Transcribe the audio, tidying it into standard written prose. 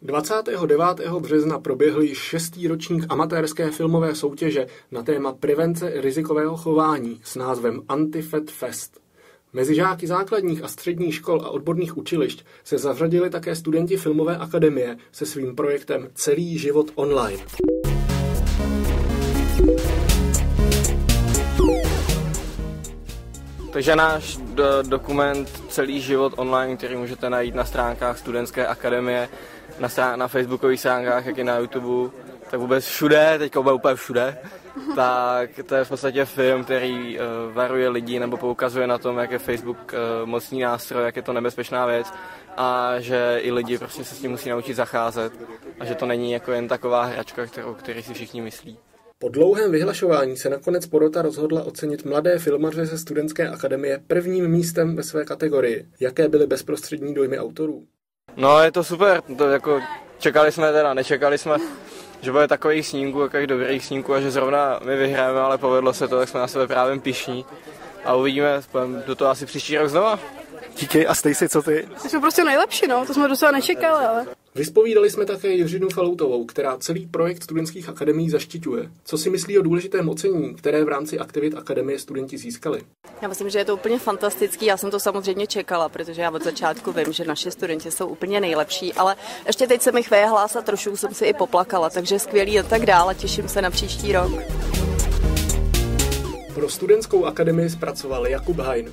29. března proběhl již 6. ročník amatérské filmové soutěže na téma prevence rizikového chování s názvem Anti-Fat Fest. Mezi žáky základních a středních škol a odborných učilišť se zařadili také studenti Filmové akademie se svým projektem Celý život online. Takže náš dokument Celý život online, který můžete najít na stránkách Studentské akademie, na facebookových stránkách, jak i na YouTube, tak vůbec všude, teďka úplně všude, tak to je v podstatě film, který varuje lidi nebo poukazuje na tom, jak je Facebook mocný nástroj, jak je to nebezpečná věc a že i lidi prostě se s tím musí naučit zacházet a že to není jako jen taková hračka, který si všichni myslí. Po dlouhém vyhlašování se nakonec porota rozhodla ocenit mladé filmaře ze Studentské akademie prvním místem ve své kategorii. Jaké byly bezprostřední dojmy autorů? No, je to super, to jako nečekali jsme, že bude takových snímků, takových dobrých snímků a že zrovna my vyhráme, ale povedlo se to, tak jsme na sebe právě pyšní a uvidíme, do toho asi příští rok znova. Díky, a Stejsi, co ty? Jsme prostě nejlepší, to jsme docela nečekali, ale... Vyspovídali jsme také Jiřinu Faloutovou, která celý projekt studentských akademií zaštiťuje. Co si myslí o důležitém ocenění, které v rámci aktivit akademie studenti získali? Já myslím, že je to úplně fantastický. Já jsem to samozřejmě čekala, protože já od začátku vím, že naši studenti jsou úplně nejlepší, ale ještě teď jsem jich vyhlásil a trošku jsem si i poplakala, takže skvělý a tak dále. Těším se na příští rok. Pro Studentskou akademii zpracoval Jakub Hajn.